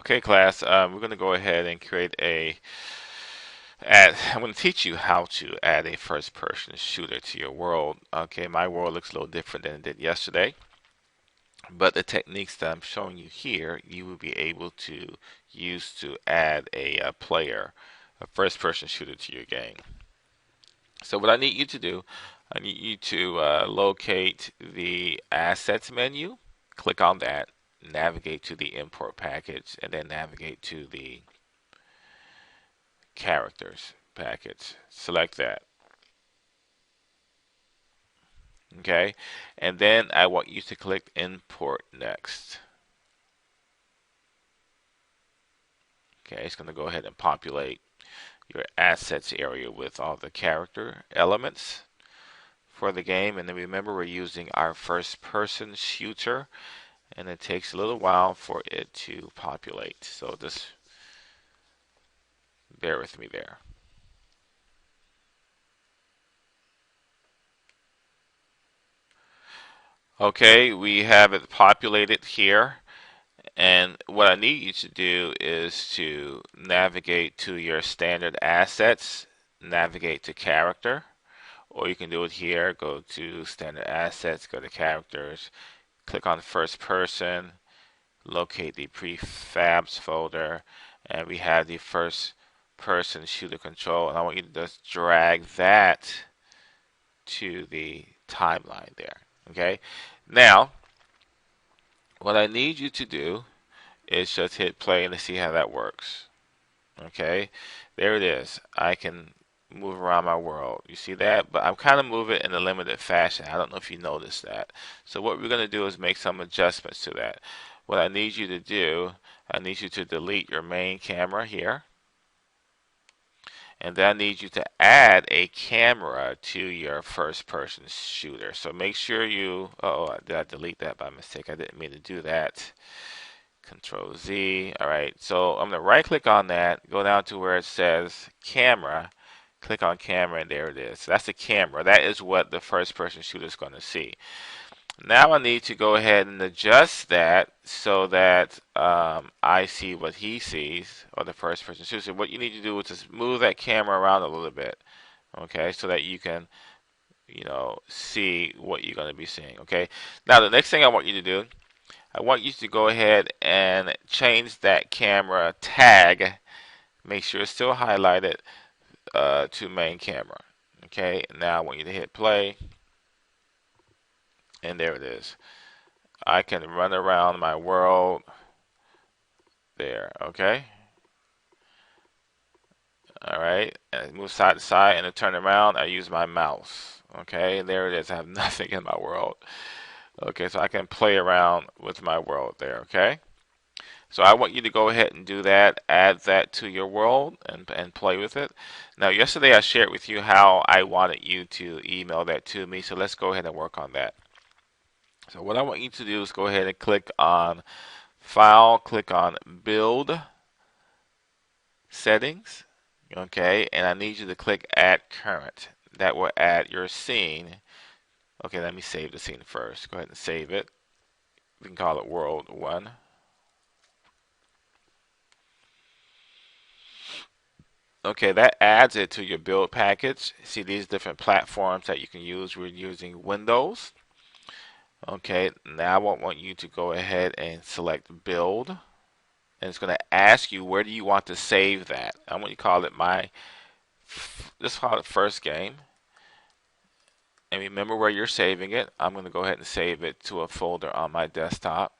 Okay, class, we're going to go ahead and create I'm going to teach you how to add a first-person shooter to your world. Okay, my world looks a little different than it did yesterday, but the techniques that I'm showing you here, you will be able to use to add a first-person shooter to your game. So what I need you to do, I need you to locate the Assets menu, click on that, navigate to the Import Package, and then navigate to the Characters package. Select that. Okay. And then I want you to click Import Next. Okay. It's going to go ahead and populate your assets area with all the character elements for the game. And then remember, we're using our first person shooter, and it takes a little while for it to populate. So just bear with me there. Okay, we have it populated here. And what I need you to do is to navigate to your standard assets, navigate to character, or you can do it here. Go to standard assets, go to characters, click on first person, locate the prefabs folder, and we have the first person shooter control. And I want you to just drag that to the timeline there. Okay, now what I need you to do is just hit play and see how that works. Okay, there it is. I can move around my world. You see that? But I'm kind of moving in a limited fashion. I don't know if you noticed that. So what we're going to do is make some adjustments to that. What I need you to do, I need you to delete your main camera here. And then I need you to add a camera to your first person shooter. So make sure you, oh, did I delete that by mistake? I didn't mean to do that. Control Z. All right, so I'm going to right click on that, go down to where it says camera, click on camera, and there it is. So that's the camera. That is what the first person shooter is going to see. Now I need to go ahead and adjust that so that I see what he sees, or the first person shooter. So what you need to do is just move that camera around a little bit, okay, so that you can, see what you're going to be seeing, okay. Now the next thing I want you to do, I want you to go ahead and change that camera tag. Make sure it's still highlighted to main camera. Okay, now I want you to hit play, and there it is. I can run around my world there. Okay, all right, and move side to side and to turn around. I use my mouse. Okay, there it is. I have nothing in my world. Okay, so I can play around with my world there. Okay. So I want you to go ahead and do that, add that to your world and play with it. Now, yesterday I shared with you how I wanted you to email that to me, so let's go ahead and work on that. So what I want you to do is go ahead and click on File, click on Build Settings, okay, and I need you to click Add Current. That will add your scene. Okay, let me save the scene first. Go ahead and save it. We can call it World 1. Okay, that adds it to your build package. See these different platforms that you can use. We're using Windows. Okay, now I want you to go ahead and select build. And it's going to ask you where do you want to save that. I want you to call it let's call it first game. And remember where you're saving it. I'm going to go ahead and save it to a folder on my desktop.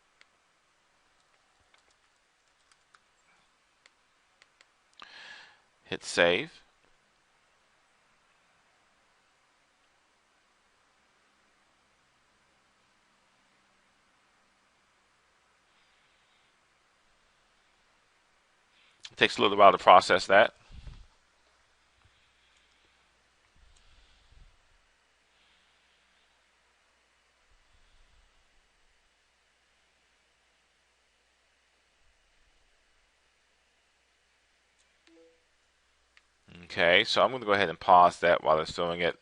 Hit save. It takes a little while to process that. Okay, so I'm going to go ahead and pause that while it's doing it.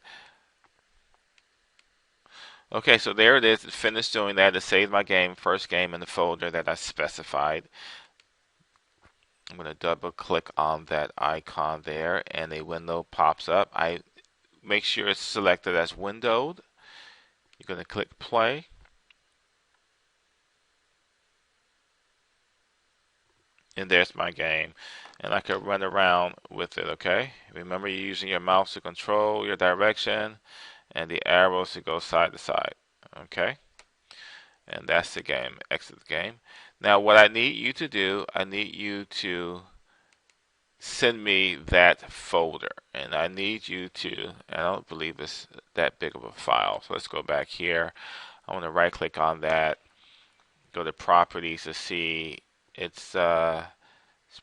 Okay, so there it is. It finished doing that. It saved my game, first game in the folder that I specified. I'm going to double click on that icon there and a window pops up. I make sure it's selected as windowed. You're going to click play. And there's my game. And I can run around with it, okay? Remember, you're using your mouse to control your direction and the arrows to go side to side, okay? And that's the game. Exit the game. Now, what I need you to do, I need you to send me that folder. And I need you to, I don't believe it's that big of a file. So let's go back here. I want to right click on that, go to properties to see it's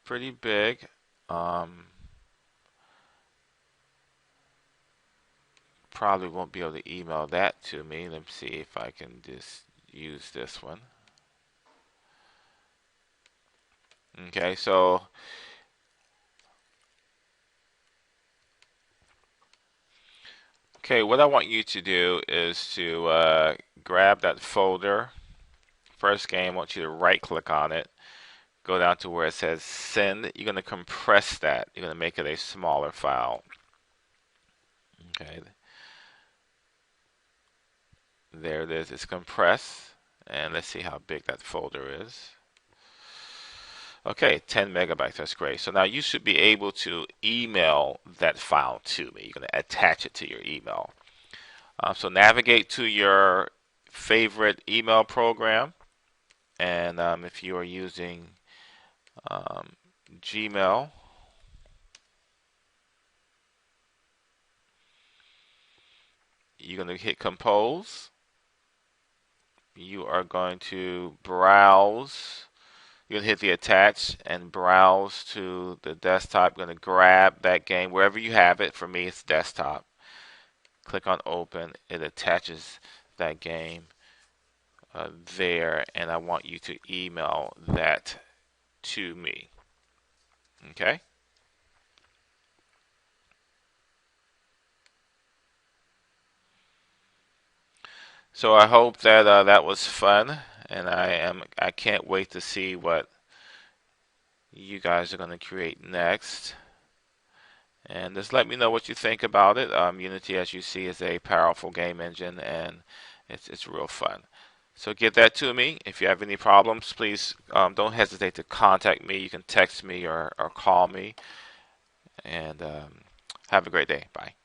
pretty big. Probably won't be able to email that to me. Let me see if I can just use this one. Okay, so what I want you to do is to grab that folder. First game, I want you to right click on it, go down to where it says send. You're going to compress that. You're going to make it a smaller file. Okay, there it is. It's compressed. And let's see how big that folder is. Okay, 10 megabytes. That's great. So now you should be able to email that file to me. You're going to attach it to your email. So navigate to your favorite email program. And if you are using Gmail, you're going to hit compose. You are going to browse. You're going to hit the attach and browse to the desktop. You're going to grab that game wherever you have it. For me, it's desktop. Click on open. It attaches that game there, and I want you to email that to me. Okay? So I hope that that was fun, and I can't wait to see what you guys are going to create next. And just let me know what you think about it. Unity, as you see, is a powerful game engine, and it's real fun. So get that to me. If you have any problems, please don't hesitate to contact me. You can text me or call me. And have a great day. Bye.